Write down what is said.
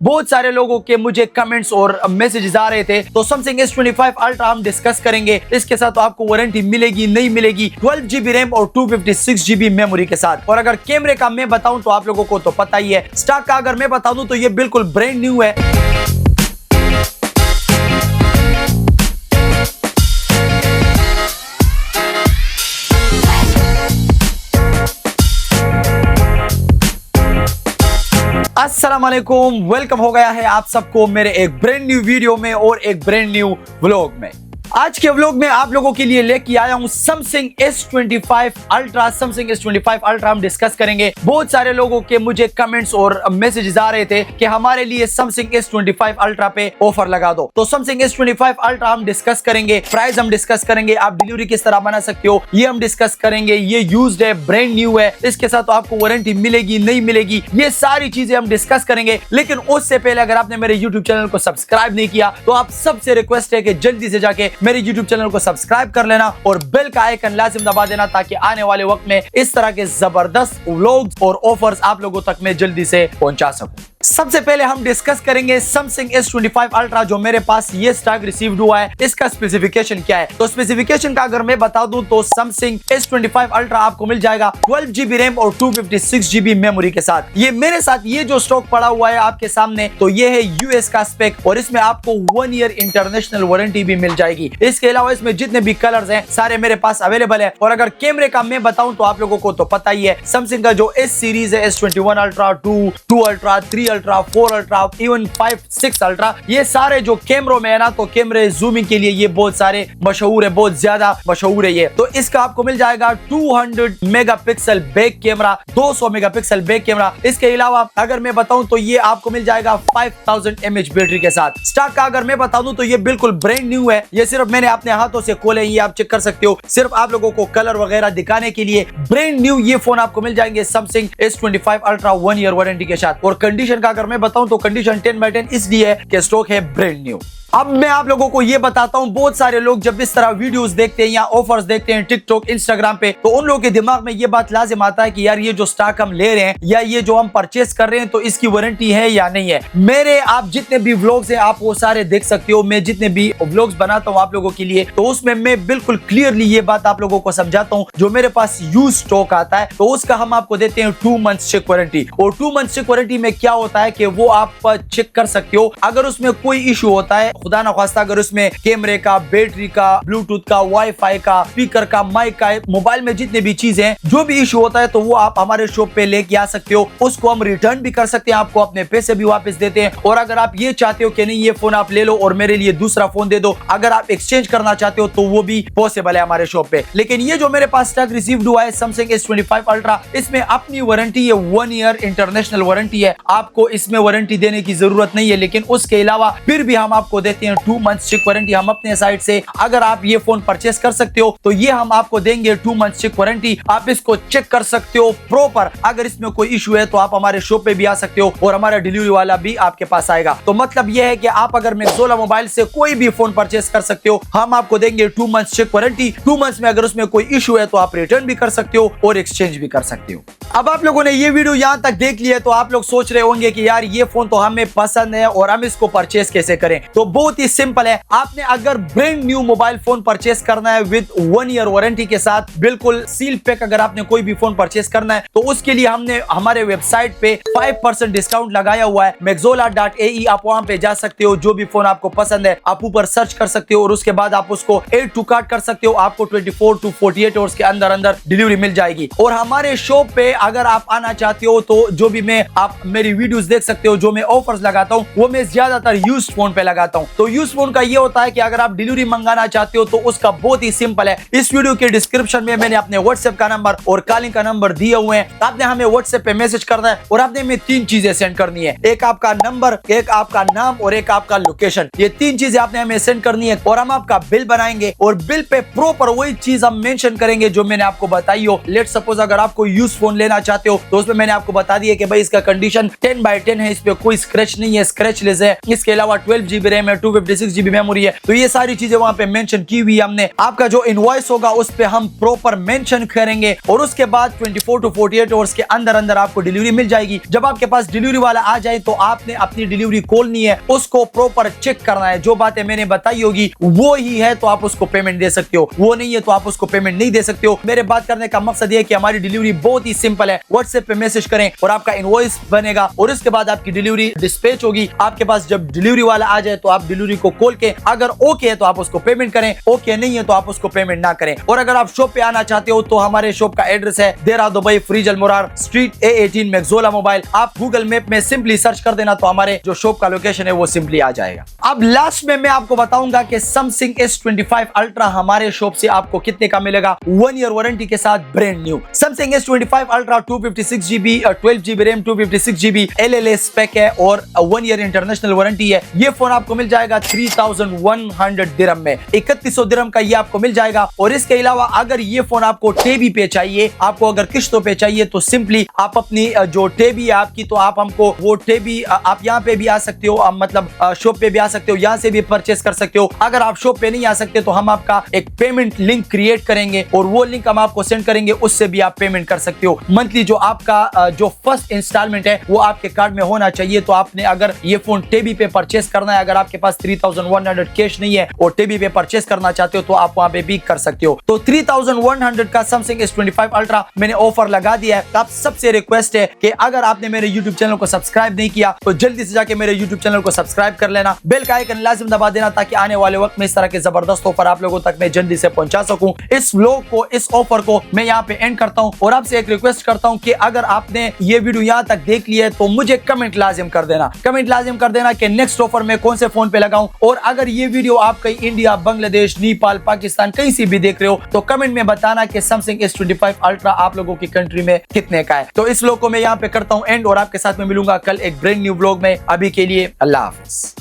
बहुत सारे लोगों के मुझे कमेंट्स और मैसेजेस आ रहे थे, तो सैमसंग S25 अल्ट्रा हम डिस्कस करेंगे। इसके साथ तो आपको वारंटी मिलेगी नहीं मिलेगी, 12GB रैम और 256GB मेमोरी के साथ। और अगर कैमरे का मैं बताऊं तो आप लोगों को तो पता ही है, स्टॉक का अगर मैं बता दूं तो ये बिल्कुल ब्रांड न्यू है। अस्सलाम वालेकुम, वेलकम हो गया है आप सबको मेरे एक ब्रांड न्यू वीडियो में और एक ब्रांड न्यू व्लॉग में। आज के व्लॉग में आप लोगों के लिए लेके आया हूं Samsung S25 ultra. Samsung S25 ultra हम डिस्कस करेंगे। बहुत सारे लोगों के मुझे कमेंट्स और मैसेजेस आ रहे थे कि हमारे लिए सैमसंग S25 अल्ट्रा पे ऑफर लगा दो, तो सैमसंग S25 अल्ट्रा हम डिस्कस करेंगे। प्राइस हम डिस्कस करेंगे, आप डिलीवरी किस तरह बना सकते हो ये हम डिस्कस करेंगे। ये यूज्ड है, ब्रांड न्यू है, इसके साथ तो आपको वारंटी मिलेगी नहीं मिलेगी, ये सारी चीजें हम डिस्कस करेंगे। लेकिन उससे पहले अगर आपने मेरे यूट्यूब चैनल को सब्सक्राइब नहीं किया तो आप सबसे रिक्वेस्ट है कि जल्दी से जाके मेरे YouTube चैनल को सब्सक्राइब कर लेना और बेल का आइकन लाजिम दबा देना, ताकि आने वाले वक्त में इस तरह के जबरदस्त व्लॉग्स और ऑफर्स आप लोगों तक मैं जल्दी से पहुंचा सकूं। सबसे पहले हम डिस्कस करेंगे सैमसंग S25 अल्ट्रा जो मेरे पास ये स्टॉक रिसीव्ड हुआ है, इसका स्पेसिफिकेशन क्या है। तो स्पेसिफिकेशन का अगर मैं बता दूं तो सैमसंग S25 अल्ट्रा आपको मिल जाएगा 12GB रैम और 256GB मेमोरी के साथ। ये मेरे साथ ये जो स्टॉक पड़ा हुआ है आपके सामने, तो ये है US का स्पेक और इसमें आपको 1 ईयर इंटरनेशनल वारंटी भी मिल जाएगी। इसके अलावा इसमें जितने भी कलर्स हैं सारे मेरे पास अवेलेबल है। और अगर कैमरे का मैं बताऊं तो आप लोगों को तो पता ही है, सैमसंग का जो S सीरीज है, S21 ultra, 2 ultra, 3 ultra, 4 ultra, even 5, 6 ultra, ये सारे जो कैमरों में है ना, तो कैमरे जूमिंग के लिए ये बहुत सारे मशहूर है, बहुत ज्यादा मशहूर है ये। तो इसका आपको मिल जाएगा 200 megapixel back camera, 200 megapixel back camera. इसके अलावा अगर मैं बताऊं तो ये आपको मिल जाएगा 5000 mAh बैटरी के साथ। स्टॉक का अगर मैं बता दूं तो ये बिल्कुल ब्रांड न्यू है, ये सिर्फ मैंने अपने हाथों से खोले, ये आप चेक कर सकते हो, सिर्फ आप लोगों को कलर वगैरह दिखाने के लिए। ब्रांड न्यू ये फोन आपको मिल जाएंगे Samsung S25 ultra 1 year warranty के साथ। और कंडीशन का अगर मैं बताऊं तो कंडीशन 10/10 इसलिए है कि स्टॉक है ब्रांड न्यू। अब मैं आप लोगों को ये बताता हूं, बहुत सारे लोग जब इस तरह वीडियोस देखते हैं या ऑफर्स देखते हैं टिकटॉक, इंस्टाग्राम पे, तो उन लोगों के दिमाग में ये बात लाजिम आता है कि यार ये जो स्टॉक हम ले रहे हैं या ये जो हम परचेस कर रहे हैं तो इसकी वारंटी है या नहीं है। मेरे आप जितने भी व्लॉग्स हैं आप वो सारे देख सकते हो। मैं जितने भी व्लॉग्स बनाता हूं आप लोगों के लिए, तो उसमें मैं बिल्कुल क्लियरली ये बात आप लोगों को समझाता हूं। जो मेरे पास यूज स्टॉक आता है तो उसका हम आपको देते हैं 2 मंथ्स चेक वारंटी। और 2 मंथ्स चेक वारंटी में क्या होता है कि वो आप चेक कर सकते हो, अगर उसमें कोई इशू होता है, खुदा ना खास्ता अगर उसमें कैमरे का, बैटरी का, ब्लूटूथ का, वाईफाई का, स्पीकर का, माइक का, मोबाइल में जितने भी चीजें हैं, जो भी इशू होता है तो वो आप हमारे शॉप पे लेके आ सकते हो। उसको हम रिटर्न भी कर सकते हैं, आपको अपने पैसे भी वापस देते हैं। और अगर आप ये चाहते हो कि नहीं ये फोन आप ले लो और मेरे लिए दूसरा फोन दे दो, अगर आप एक्सचेंज करना चाहते हो तो वो भी पॉसिबल है हमारे शॉप पे। लेकिन ये जो मेरे पास स्टॉक रिसीव्ड हुआ है सैमसंग S25 अल्ट्रा, इसमें अपनी वारंटी है, 1 ईयर इंटरनेशनल वारंटी है, आपको इसमें वारंटी देने की जरूरत नहीं है। लेकिन उसके अलावा फिर भी हम आपको देते हैं 2 मंथ्स चेक वारंटी हम अपने साइड से। अगर आप ये फोन परचेस कर सकते हो तो ये हम आपको देंगे 2 मंथ्स चेक वारंटी। आप इसको चेक कर सकते हो प्रॉपर, अगर इसमें कोई इशू है तो आप हमारे शॉप पे भी आ सकते हो और हमारा डिलीवरी वाला भी आपके पास आएगा। तो मतलब ये है कि आप अगर मैक्सोला मोबाइल से कोई भी फोन परचेस कर सकते हो, हम आपको देंगे 2 मंथ्स चेक वारंटी। 2 मंथ्स में अगर उसमें कोई इशू है तो आप रिटर्न भी कर सकते हो और एक्सचेंज भी कर सकते हो। अब आप लोगों ने ये वीडियो यहाँ तक देख लिया तो आप लोग सोच रहे होंगे कि यार ये फोन तो हमें पसंद है और हम इसको परचेस कैसे करें। तो बहुत ही सिंपल है, आपने अगर brand new mobile phone purchase करना है विद 1 ईयर वारंटी के साथ, बिल्कुल सील पैक, अगर आपने कोई भी फोन परचेस करना है तो उसके लिए हमने हमारे वेबसाइट पे 5% डिस्काउंट लगाया हुआ है, maxola.ae। आप वहां पे जा सकते हो, जो भी फोन आपको पसंद है आप ऊपर सर्च कर सकते हो और उसके बाद आप उसको एड टू कार्ट कर सकते हो। आपको 24 to 48 आवर्स के अंदर अंदर डिलीवरी मिल जाएगी। और हमारे शॉप पे अगर आप आना चाहते हो तो जो भी मैं आप मेरी वीडियोस देख सकते हो, जो मैं ऑफर्स लगाता हूँ वो मैं ज्यादातर यूज्ड फोन पे लगाता हूँ। तो यूज्ड फोन का ये होता है कि अगर आप डिलीवरी मंगाना चाहते हो तो उसका बहुत ही सिंपल है। इस वीडियो के डिस्क्रिप्शन में मैंने अपने व्हाट्सएप का नंबर और कॉलिंग का नंबर दिए हुए हैं। आपने हमें व्हाट्सएप पे मैसेज करना है और आपने हमें 3 चीजें सेंड करनी है, एक आपका नंबर, एक आपका नाम और एक आपका लोकेशन। ये 3 चीजें आपने हमें सेंड करनी है और हम आपका बिल बनाएंगे और बिल पे प्रॉपर वही चीज हम मेंशन करेंगे जो मैंने आपको बताई हो। लेट सपोज अगर आपको यूज फोन लेना चाहते हो तो उसमें मैंने आपको बता दिया कि भाई इसका कंडीशन 10/10 है, इस पे कोई स्क्रैच नहीं है, स्क्रैचलेस है। इसके अलावा 12 GB रैम है, 256 GB मेमोरी है। तो ये सारी चीजें वहां पे मेंशन की हुई है हमने। आपका जो इनवॉइस होगा उस पे हम प्रॉपर मेंशन करेंगे और उसके बाद 24 to 48 आवर्स के अंदर अंदर आपको डिलीवरी मिल जाएगी। जब आपके पास डिलीवरी वाला आ जाए तो आपने अपनी डिलीवरी खोलनी है, उसको प्रॉपर चेक करना है। जो बातें मैंने बताई होगी वो ही है तो आप उसको पेमेंट दे सकते हो, वो नहीं है तो आप उसको पेमेंट नहीं दे सकते हो। मेरे बात करने का मकसद ये है कि हमारी डिलीवरी बहुत ही सिंपल है। व्हाट्सएप पे मैसेज करें और आपका इनवॉइस बनेगा और उसके बाद आपकी डिलीवरी डिस्पैच होगी आपके पास। जब डिलीवरी वाला आ जाए तो आप डिलीवरी को खोल के अगर ओके है तो आप उसको पेमेंट करें, ओके नहीं है तो आप उसको पेमेंट ना करें। और अगर आप शॉप पे आना चाहते हो तो हमारे शॉप का एड्रेस है Deira Dubai Freej Al Murar street A18 Maxola mobile. आप गूगल मैप में सिंपली सर्च कर देना तो हमारे जो शॉप का लोकेशन है वो सिंपली आ जाएगा। अब लास्ट में मैं आपको बताऊंगा कि Samsung S25 Ultra हमारे शॉप से आपको कितने का मिलेगा 1 ईयर वारंटी के साथ, brand new. Samsung S25 Ultra 256GB 12GB RAM 256GB LLA spec है और 1 ईयर इंटरनेशनल वारंटी है। ये फोन आपको मिल जाएगा 3100 दिरहम में, 3100 दिरहम का ये आपको मिल जाएगा। और इसके अलावा अगर ये फोन आपको टेबी पे चाहिए, आपको अगर किश्तों पे चाहिए तो सिंपली आप अपनी जो टेबी है आपकी, तो आप हमको वो टेबी आप यहाँ पे भी आ सकते हो, मतलब शॉप पे भी आ सकते हो, यहाँ से भी परचेस कर सकते हो। अगर आप शॉप पे नहीं आ सकते तो हम आपका एक पेमेंट लिंक क्रिएट करेंगे और वो लिंक हम आपको सेंड करेंगे, उससे भी आप पेमेंट कर सकते हो। मंथली जो आपका जो फर्स्ट इंस्टॉलमेंट है वो आपके कार्ड में होना चाहिए। तो आपने अगर ये फोन टेबी पे परचेस करना है, अगर आपके पास 3100 कैश नहीं है और टेबी पे परचेस करना चाहते हो तो आप वहां पे भी कर सकते हो। तो 3100 का Samsung S25 Ultra मैंने ऑफर लगा दिया है। आप सबसे रिक्वेस्ट है कि अगर आपने मेरे YouTube चैनल को सब्सक्राइब नहीं किया तो जल्दी से जाके मेरे YouTube चैनल को सब्सक्राइब कर लेना, बेल का आइकन लाजिम दबा देना ताकि आने वाले वक्त में इस तरह के जबरदस्त ऑफर आप लोगों तक मैं जल्दी से पहुंचा सकूं। इस व्लॉग को, इस ऑफर को मैं यहाँ पे एंड करता हूं और आपसे एक रिक्वेस्ट करता हूं कि अगर आपने ये वीडियो यहाँ तक देख लिया है तो मुझे कमेंट लाजिम कर देना, कमेंट लाजिम कर देना कि नेक्स्ट ऑफर में कौन से फोन पे लगाऊं। और अगर ये वीडियो आप कहीं इंडिया, बांग्लादेश, नेपाल, पाकिस्तान कहीं से भी देख रहे हो तो कमेंट में बताना कि Samsung S25 Ultra आप लोगों की कंट्री में कितने का है। तो इस व्लॉग को मैं यहाँ पे करता हूँ एंड और आपके साथ में मिलूंगा कल एक ब्रांड न्यू व्लॉग में। अभी के लिए अल्लाह हाफिज।